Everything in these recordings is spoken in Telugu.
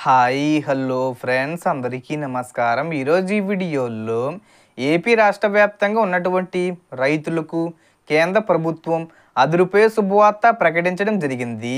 హాయ్ హలో ఫ్రెండ్స్ అందరికీ నమస్కారం. ఈరోజు ఈ వీడియోలో ఏపీ రాష్ట్ర వ్యాప్తంగా ఉన్నటువంటి రైతులకు కేంద్ర ప్రభుత్వం రూ. 10 శుభవార్త ప్రకటించడం జరిగింది.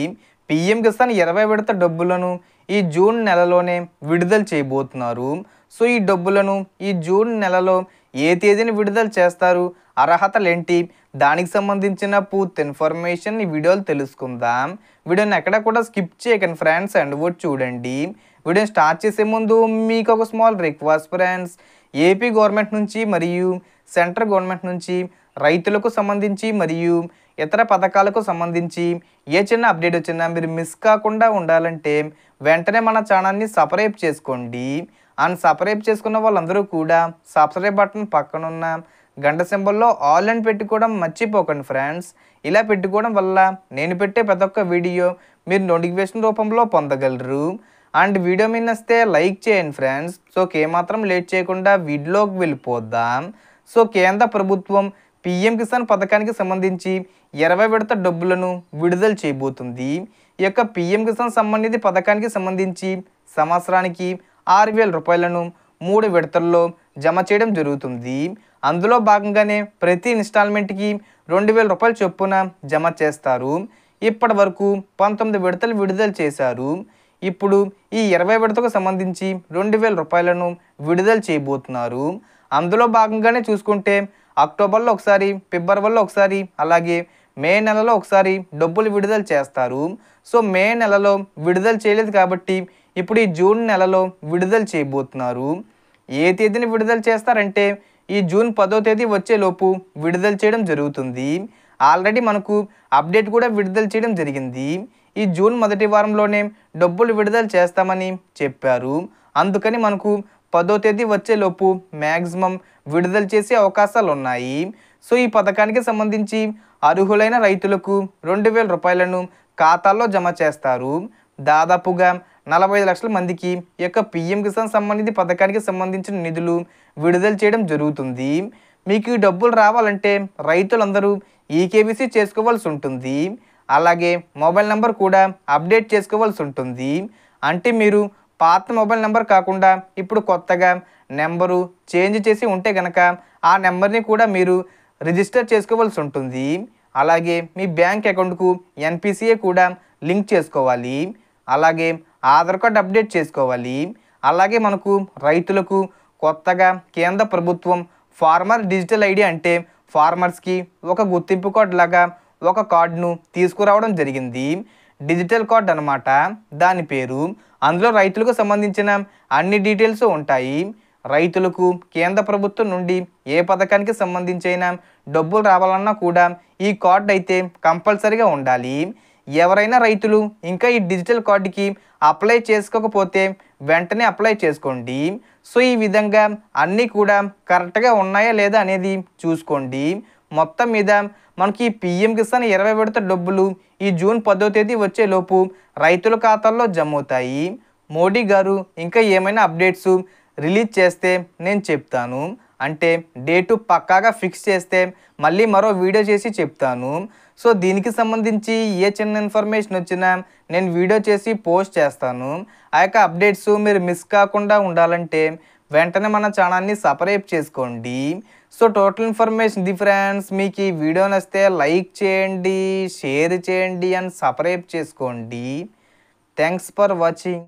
పీఎం కిసాన్ 20 విడత డబ్బులను ఈ జూన్ నెలలోనే విడుదల చేయబోతున్నారు. సో ఈ డబ్బులను ఈ జూన్ నెలలో ఏ తేదీన విడుదల చేస్తారు, అర్హతలేంటి, దానికి సంబంధించిన పూర్తి ఇన్ఫర్మేషన్ ఈ వీడియోలో తెలుసుకుందాం. వీడియోని ఎక్కడ కూడా స్కిప్ చేయకండి ఫ్రెండ్స్, అండ్ కూడా చూడండి. వీడియోని స్టార్ట్ చేసే ముందు మీకు ఒక small request friends, AP government నుంచి మరియు సెంట్రల్ గవర్నమెంట్ నుంచి రైతులకు సంబంధించి మరియు ఇతర పథకాలకు సంబంధించి ఏ చిన్న అప్డేట్ వచ్చినా మీరు మిస్ కాకుండా ఉండాలంటే వెంటనే మన ఛానల్ని సబ్స్క్రైబ్ చేసుకోండి. అండ్ సబ్స్క్రైబ్ చేసుకున్న వాళ్ళందరూ కూడా సబ్స్క్రైబ్ బటన్ పక్కనున్న గంట సింబల్లో ఆల్ అని పెట్టుకోవడం మర్చిపోకండి ఫ్రెండ్స్. ఇలా పెట్టుకోవడం వల్ల నేను పెట్టే ప్రతి ఒక్క వీడియో మీరు నోటిఫికేషన్ రూపంలో పొందగలరు. అండ్ వీడియో మీద వస్తే లైక్ చేయండి ఫ్రెండ్స్. సో ఏమాత్రం లేట్ చేయకుండా వీడియోలోకి వెళ్ళిపోద్దాం. సో కేంద్ర ప్రభుత్వం పీఎం కిసాన్ పథకానికి సంబంధించి 20 విడత డబ్బులను విడుదల చేయబోతుంది. ఈ యొక్క పీఎం కిసాన్ సంబంధిత పథకానికి సంబంధించి సంవత్సరానికి 6,000 రూపాయలను 3 విడతల్లో జమ చేయడం జరుగుతుంది. అందులో భాగంగానే ప్రతి ఇన్స్టాల్మెంట్కి 2,000 రూపాయల చొప్పున జమ చేస్తారు. ఇప్పటి వరకు 19 విడతలు విడుదల చేశారు. ఇప్పుడు ఈ 20 విడతకు సంబంధించి 2,000 రూపాయలను విడుదల చేయబోతున్నారు. అందులో భాగంగానే చూసుకుంటే అక్టోబర్లో ఒకసారి, ఫిబ్రవరిలో ఒకసారి, అలాగే మే నెలలో ఒకసారి డబ్బులు విడుదల చేస్తారు. సో మే నెలలో విడుదల చేయలేదు కాబట్టి ఇప్పుడు ఈ జూన్ నెలలో విడుదల చేయబోతున్నారు. ఏ తేదీని విడుదల చేస్తారంటే ఈ జూన్ 10వ తేదీ వచ్చేలోపు విడుదల చేయడం జరుగుతుంది. ఆల్రెడీ మనకు అప్డేట్ కూడా విడుదల చేయడం జరిగింది. ఈ జూన్ మొదటి వారంలోనే డబ్బులు విడుదల చేస్తామని చెప్పారు. అందుకని మనకు 10వ తేదీ వచ్చేలోపు మ్యాక్సిమం విడుదల చేసే అవకాశాలు ఉన్నాయి. సో ఈ పథకానికి సంబంధించి అర్హులైన రైతులకు 2,000 రూపాయలను ఖాతాల్లో జమ చేస్తారు. దాదాపుగా 45 లక్షల మందికి ఈ యొక్క పీఎం కిసాన్ సంబంధిత పథకానికి సంబంధించిన నిధులు విడుదల చేయడం జరుగుతుంది. మీకు ఈ డబ్బులు రావాలంటే రైతులందరూ ఈకేవీసీ చేసుకోవాల్సి ఉంటుంది. అలాగే మొబైల్ నెంబర్ కూడా అప్డేట్ చేసుకోవాల్సి ఉంటుంది. అంటే మీరు పాత మొబైల్ నెంబర్ కాకుండా ఇప్పుడు కొత్తగా నెంబరు చేంజ్ చేసి ఉంటే కనుక ఆ నెంబర్ని కూడా మీరు రిజిస్టర్ చేసుకోవాల్సి ఉంటుంది. అలాగే మీ బ్యాంక్ అకౌంట్కు ఎన్పిసిఏ కూడా లింక్ చేసుకోవాలి. అలాగే ఆధార్ కార్డ్ అప్డేట్ చేసుకోవాలి. అలాగే మనకు రైతులకు కొత్తగా కేంద్ర ప్రభుత్వం ఫార్మర్ డిజిటల్ ఐడి అంటే ఫార్మర్స్కి ఒక గుర్తింపు కార్డు లాగా ఒక కార్డును తీసుకురావడం జరిగింది. డిజిటల్ కార్డ్ అనమాట దాని పేరు. అందులో రైతులకు సంబంధించిన అన్ని డీటెయిల్స్ ఉంటాయి. రైతులకు కేంద్ర ప్రభుత్వం నుండి ఏ పథకానికి సంబంధించిన డబ్బులు రావాలన్నా కూడా ఈ కార్డు అయితే కంపల్సరీగా ఉండాలి. ఎవరైనా రైతులు ఇంకా ఈ డిజిటల్ కార్డుకి అప్లై చేసుకోకపోతే వెంటనే అప్లై చేసుకోండి. సో ఈ విధంగా అన్నీ కూడా కరెక్ట్గా ఉన్నాయా లేదా అనేది చూసుకోండి. మొత్తం మీద మనకి పీఎం కిసాన్ 20 విడత డబ్బులు ఈ జూన్ 10వ తేదీ వచ్చేలోపు రైతుల ఖాతాల్లో జమ అవుతాయి. మోడీ గారు ఇంకా ఏమైనా అప్డేట్స్ రిలీజ్ చేస్తే నేను చెప్తాను. అంటే డేటు పక్కాగా ఫిక్స్ చేస్తే మళ్ళీ మరో వీడియో చేసి చెప్తాను. సో దీనికి సంబంధించి ఏ చిన్న ఇన్ఫర్మేషన్ వచ్చినా నేను వీడియో చేసి పోస్ట్ చేస్తాను. ఆ యొక్క అప్డేట్స్ మీరు మిస్ కాకుండా ఉండాలంటే వెంటనే మన ఛానల్ని సబ్స్క్రైబ్ చేసుకోండి. So total information the friends. మీకు ఈ వీడియో నచ్చితే లైక్ చేయండి, షేర్ చేయండి అండ్ సబ్స్క్రైబ్ చేసుకోండి. Thanks for watching.